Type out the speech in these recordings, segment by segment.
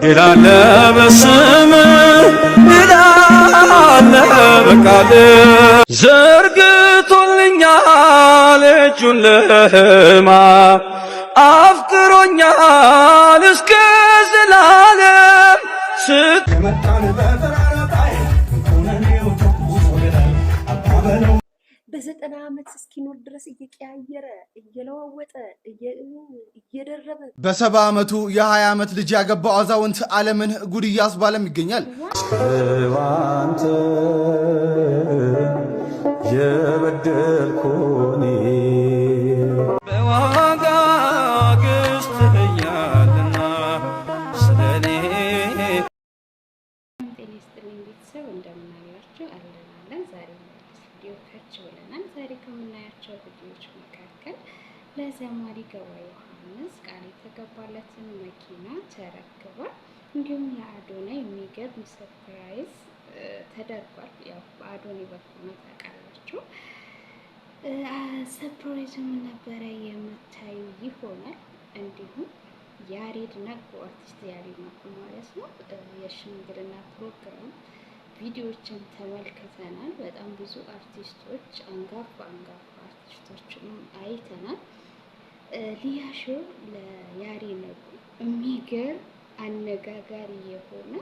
ይላል በስም ይላል በቃል ዘርግቶልኛል እጁን ለሕማም አፍቅሮኛል እስከ ዘላለም በዘጠና ዓመት እስኪኖር ድረስ እየቀያየረ እየለዋወጠ እየደረበ በ70 ዓመቱ የ20 ዓመት ልጅ ያገባው አዛውንት ዓለምን ጉድ እያስባለም ይገኛል። አንተ የበደልኩኝ በዋጋ ገዝተኸኛልና ስለኔ ቤተሰብ እንደምናላችሁ አለን። ዛሬ ቪዲዮ ከች ብለናል። ዛሬ ከምናያቸው ቪዲዮዎች መካከል ለዘማሪ ገብረ ዮሐንስ ቃል የተገባለትን መኪና ተረክቧል። እንዲሁም ለአዶናይ የሚገርም ሰርፕራይዝ ተደርጓል። ያው በአዶናይ በኩል ነው ታውቃላችሁ። ሰርፕራይዙ ምን ነበረ የምታዩ ይሆናል። እንዲሁም ያሬድ ነጉ አርቲስት ያሬድ ነጉ ማለት ነው የሽምግልና ፕሮግራም ቪዲዮዎችን ተመልክተናል። በጣም ብዙ አርቲስቶች አንጋፋ አርቲስቶችንም አይተናል። ሊያሾ ለያሬድ ነጉ የሚገርም አነጋጋሪ የሆነ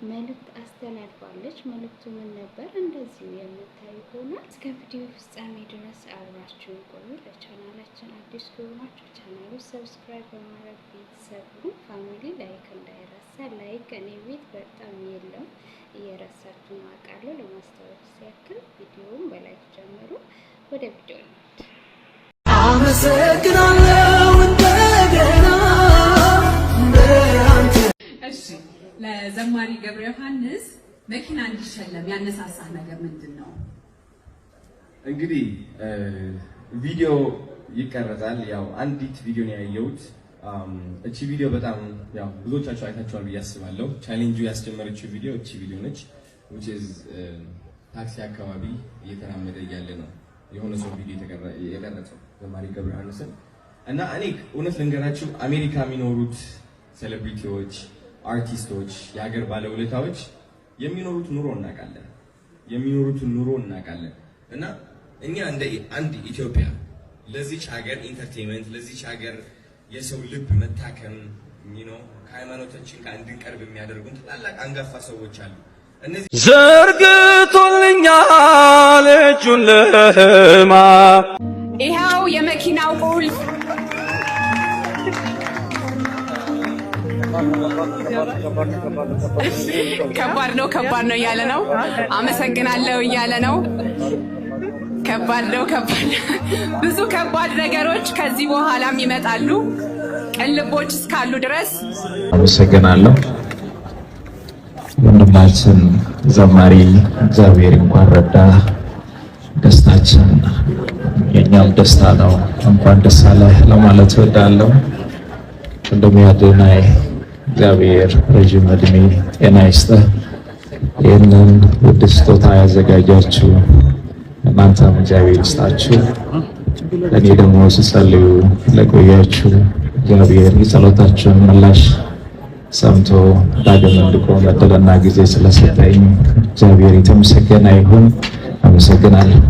መልእክት አስተላልፋለች። መልእክቱ ምን ነበር? እንደዚሁ የምታዩ ይሆናል። እስከ ቪዲዮ ፍጻሜ ድረስ አብራችሁ ቆዩ። ለቻናላችን አዲስ ከሆናችሁ ቻናሉ ሰብስክራይብ በማድረግ ቤተሰቡ ፋሚሊ ላይክ እንዳይረሳ። ላይክ እኔ ቤት በጣም የለም እየረሳችሁ ነው አውቃለሁ። ለማስታወስ ያክል ቪዲዮውን በላይክ ጀምሩ። ወደ ቪዲዮ ነው። አመሰግናለሁ እንደገና እሺ ለዘማሪ ገብረ ዮሐንስ መኪና እንዲሸለም ያነሳሳህ ነገር ምንድን ነው? እንግዲህ ቪዲዮ ይቀረጻል። ያው አንዲት ቪዲዮ ነው ያየሁት። እቺ ቪዲዮ በጣም ያው ብዙዎቻችሁ አይታችኋል ብዬ አስባለሁ። ቻሌንጁ ያስጀመረችው ቪዲዮ እቺ ቪዲዮ ነች። which is ታክሲ አካባቢ እየተራመደ እያለ ነው የሆነ ሰው ቪዲዮ የቀረጸው ዘማሪ ገብረ ዮሐንስን እና እኔ እውነት ልንገራችሁ አሜሪካ የሚኖሩት ሴሌብሪቲዎች አርቲስቶች የሀገር ባለውለታዎች የሚኖሩት ኑሮ እናውቃለን እና እኛ እንደ አንድ ኢትዮጵያ ለዚች ሀገር ኢንተርቴይንመንት ለዚች ሀገር የሰው ልብ መታከም ከሃይማኖታችን ጋር እንድንቀርብ የሚያደርጉን ታላላቅ አንጋፋ ሰዎች አሉ። እነዚህ ዘርግቶልኛል እጁን ለሕማም ይኸው የመኪናው ቁልፍ ከባድ ነው እያለ ነው። አመሰግናለሁ እያለ ነው። ከባድ ነው። ብዙ ከባድ ነገሮች ከዚህ በኋላም ይመጣሉ። ቅልቦች እስካሉ ድረስ አመሰግናለሁ። ወንድማችን ዘማሪ እግዚአብሔር እንኳን ረዳ። ደስታችን የኛም ደስታ ነው። እንኳን ደስ አለህ ለማለት እወዳለሁ። እንደሚያድናይ እግዚአብሔር ረጅም እድሜ ጤና ይስጥህ። ይህንን ውድ ስጦታ ያዘጋጃችሁ እናንተም እግዚአብሔር ይስጣችሁ። እኔ ደግሞ ስጸልዩ ለቆያችሁ እግዚአብሔር የጸሎታችሁን ምላሽ ሰምቶ ዳግም እንድቆም እድልና ጊዜ ስለሰጠኝ እግዚአብሔር የተመሰገነ ይሁን። አመሰግናለሁ።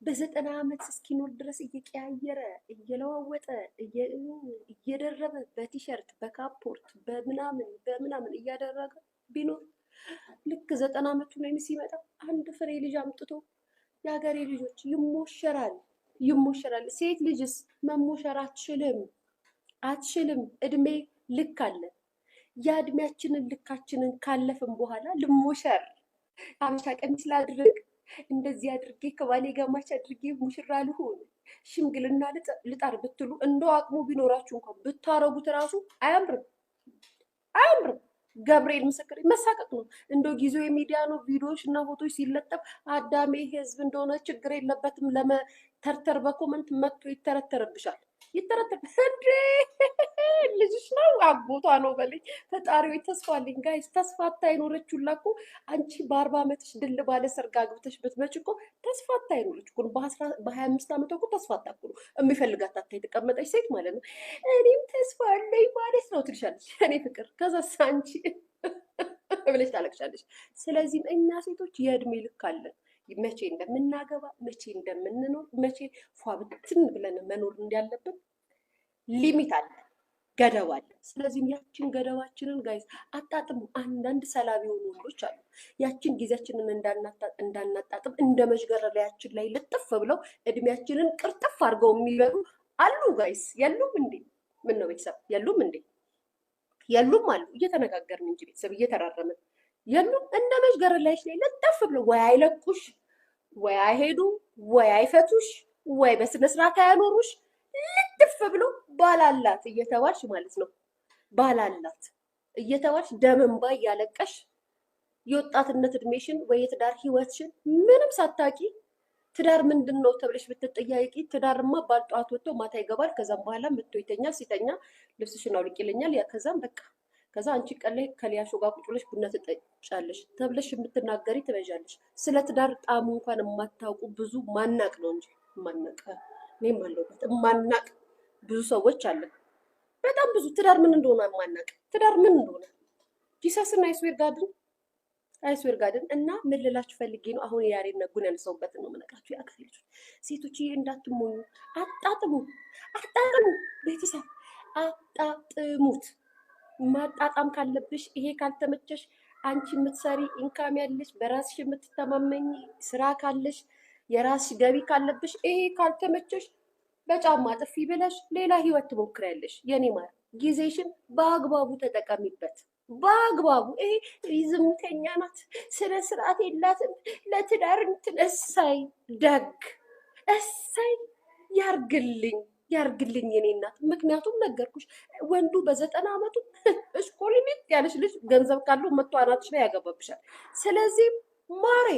በዘጠና ዓመት እስኪኖር ድረስ እየቀያየረ እየለዋወጠ እየደረበ በቲሸርት በካፖርት በምናምን እያደረገ ቢኖር ልክ 90 ዓመቱ ላይ ሲመጣ አንድ ፍሬ ልጅ አምጥቶ የሀገሬ ልጆች ይሞሸራል። ሴት ልጅስ መሞሸር አትችልም። እድሜ ልክ አለ። ያ እድሜያችንን ልካችንን ካለፍን በኋላ ልሞሸር አምሳ ቀሚስ ላድርግ እንደዚህ አድርጌ ከባሌ ጋር ማች አድርጌ ሙሽራ ልሁን ሽምግልና ልጣር ብትሉ እንደው አቅሙ ቢኖራችሁ እንኳን ብታረጉት ራሱ አያምርም። ገብርኤል ምስክር መሳቀቅ ነው። እንደው ጊዜው የሚዲያ ነው። ቪዲዮዎች እና ፎቶዎች ሲለጠፍ አዳሜ ህዝብ እንደሆነ ችግር የለበትም ለመተርተር በኮመንት መጥቶ ይተረተርብሻል። ይተረተር እንዴ ልጅሽ ነው አጎቷ ነው በለኝ ፈጣሪው ተስፋ አለኝ ጋይስ ተስፋ አታይኖረችውላ እኮ አንቺ በ40 ዓመትሽ ድል ባለ ሰርግ አግብተሽ ብትመጪ እኮ ተስፋ አታይኖረች እኮ በ25 ዓመቷ እኮ ተስፋ አታኩሉ የሚፈልጋት አታይ ተቀመጠች ሴት ማለት ነው እኔም ተስፋ አለኝ ማለት ነው ትልሻለሽ እኔ ፍቅር ከዛ ሳንቺ ብለሽ ታለቅሻለሽ ስለዚህ እኛ ሴቶች የእድሜ ልክ አለን መቼ እንደምናገባ መቼ እንደምንኖር መቼ ፏብትን ብለን መኖር እንዳለብን ሊሚት አለ ገደብ አለ ስለዚህ ያችን ገደባችንን ጋይስ አጣጥሙ አንዳንድ ሰላቢ የሆኑ ወንዶች አሉ ያችን ጊዜያችንን እንዳናጣጥም እንደ መሽገረሪያችን ላይ ልጥፍ ብለው እድሜያችንን ቅርጥፍ አድርገው የሚበሉ አሉ ጋይስ የሉም እንዴ ምን ነው ቤተሰብ የሉም እንዴ የሉም አሉ እየተነጋገርን እንጂ ቤተሰብ እየተራረምን የሉም እንደ መሽገረሪያሽ ላይ ልጥፍ ብለው ወይ አይለቁሽ ወይ አይሄዱ ወይ አይፈቱሽ ወይ በስነ ስርዓት አያኖሩሽ ልጥፍ ብሎ ባላላት እየተባልሽ ማለት ነው ባላላት እየተባልሽ ደምንባ ያለቀሽ የወጣትነት እድሜሽን ወይ የትዳር ህይወትሽን ምንም ሳታቂ ትዳር ምንድነው ተብለሽ ብትጠያቂ ትዳርማ ባልጧት ወጥቶ ማታ ይገባል ከዛም በኋላ መጥቶ ይተኛል ሲተኛ ልብስሽን አውልቂልኛል ያ ከዛም በቃ ከዛ አንቺ ቀለይ ከሊያሾ ጋር ቁጭ ብለሽ ቡና ትጠጫለሽ ተብለሽ የምትናገሪ ትበጃለሽ ስለ ትዳር ጣሙ እንኳን የማታውቁ ብዙ ማናቅ ነው እንጂ ማናቅ እኔም አለሁበት ማናቅ ብዙ ሰዎች አለ በጣም ብዙ ትዳር ምን እንደሆነ ማናቅ ትዳር ምን እንደሆነ ጂሰስና አይስዌር ጋርደን እና ምን ልላችሁ ፈልጌ ነው አሁን ያሬድ ነጉን ያነሳውበት ነው መነግራችሁ ያከፈ ልጅ ሴቶች እንዳትሞኙ አጣጥሙ ቤተሰብ አጣጥሙት ማጣጣም ካለብሽ ይሄ ካልተመቸሽ አንቺ የምትሰሪ ኢንካም ያለሽ በራስሽ የምትተማመኝ ስራ ካለሽ የራስሽ ገቢ ካለብሽ ይሄ ካልተመቸሽ በጫማ ጥፊ ብለሽ ሌላ ህይወት ትሞክሪያለሽ የኔ ማር ጊዜሽን በአግባቡ ተጠቀሚበት በአግባቡ ይሄ ዝምተኛ ናት ስነ ስርዓት የላትም ለትዳር እንትነሳይ ደግ እሳይ ያርግልኝ የኔ እናት ምክንያቱም ነገርኩሽ ወንዱ በ90 ዓመቱ እስኮሊኔት ያለሽ ልጅ ገንዘብ ካለው መጥቶ አናትሽ ላይ ያገባብሻል ስለዚህ ማሬ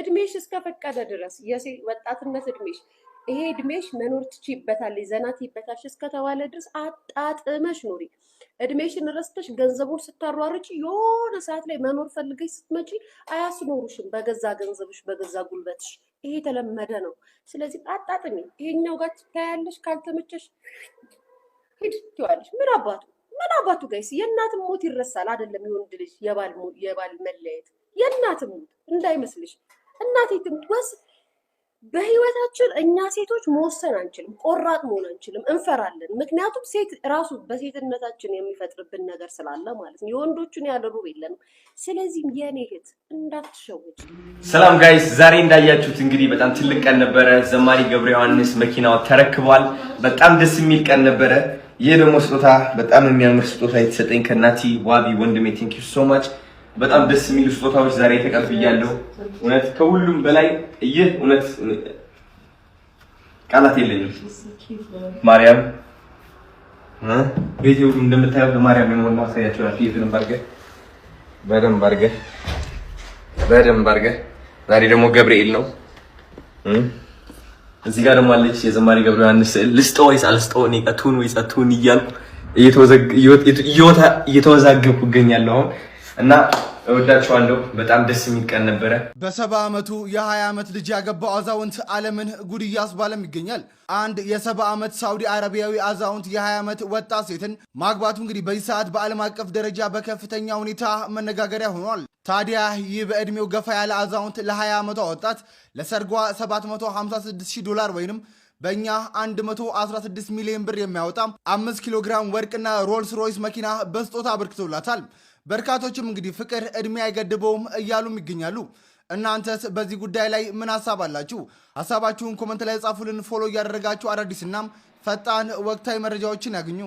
እድሜሽ እስከፈቀደ ድረስ የሴት ወጣትነት እድሜሽ ይሄ እድሜሽ መኖር ትችይበታለሽ ዘናት ይበታሽ እስከተባለ ድረስ አጣጥመሽ ኑሪ እድሜሽን ረስተሽ ገንዘቡን ስታሯርጪ የሆነ ሰዓት ላይ መኖር ፈልገሽ ስትመጪ አያስኖሩሽም በገዛ ገንዘብሽ በገዛ ጉልበትሽ ይሄ ተለመደ ነው ስለዚህ አጣጥሚ ይሄኛው ጋር ታያለሽ ካልተመቸሽ ሂድ ትዋለሽ ምን አባቱ ጋይስ የእናት ሞት ይረሳል አይደለም የወንድ ልጅ የባል መለየት የእናት ሞት እንዳይመስልሽ እናቴ ትምትወስ በህይወታችን እኛ ሴቶች መወሰን አንችልም ቆራጥ መሆን አንችልም እንፈራለን ምክንያቱም ሴት ራሱ በሴትነታችን የሚፈጥርብን ነገር ስላለ ማለት ነው የወንዶቹን ያለሩብ የለንም ስለዚህ የኔ እህት እንዳትሸወጂ ሰላም ጋይስ ዛሬ እንዳያችሁት እንግዲህ በጣም ትልቅ ቀን ነበረ ዘማሪ ገብረ ዮሐንስ መኪናው ተረክቧል በጣም ደስ የሚል ቀን ነበረ ይሄ ደግሞ ስጦታ በጣም የሚያምር ስጦታ የተሰጠኝ ከናቲ ዋቢ ወንድሜ ቴንክ ዩ ሶ ማች በጣም ደስ የሚሉ ስጦታዎች ዛሬ ተቀብያለሁ እውነት ከሁሉም በላይ ይህ እውነት ቃላት የለኝም ማርያም ቤቴ ሁሉ እንደምታየው በማርያም ነው ማሳያቸው በደንብ አድርገህ ዛሬ ደግሞ ገብርኤል ነው እዚህ ጋር ደግሞ አለች የዘማሪ ገብረ ዮሐንስ ልስጠው ወይስ አልስጠው እኔ ቀቱን ወይስ አቱን እያልኩ እየተወዛገብኩ እገኛለሁ እና እወዳችኋለሁ በጣም ደስ የሚል ቀን ነበረ በ70 ዓመቱ የ20 ዓመት ልጅ ያገባው አዛውንት ዓለምን ጉድ እያስባለም ይገኛል አንድ የ70 ዓመት ሳውዲ አረቢያዊ አዛውንት የ20 ዓመት ወጣት ሴትን ማግባቱ እንግዲህ በዚህ ሰዓት በዓለም አቀፍ ደረጃ በከፍተኛ ሁኔታ መነጋገሪያ ሆኗል ታዲያ ይህ በእድሜው ገፋ ያለ አዛውንት ለ20 ዓመቷ ወጣት ለሰርጓ $756,000 ወይንም በእኛ 116 ሚሊዮን ብር የሚያወጣ 5 ኪሎ ግራም ወርቅና ሮልስ ሮይስ መኪና በስጦታ አበርክቶላታል በርካቶችም እንግዲህ ፍቅር እድሜ አይገድበውም እያሉም ይገኛሉ እናንተስ በዚህ ጉዳይ ላይ ምን ሐሳብ አላችሁ ሐሳባችሁን ኮሜንት ላይ ጻፉልን ፎሎ እያደረጋችሁ አዳዲስና ፈጣን ወቅታዊ መረጃዎችን ያገኙ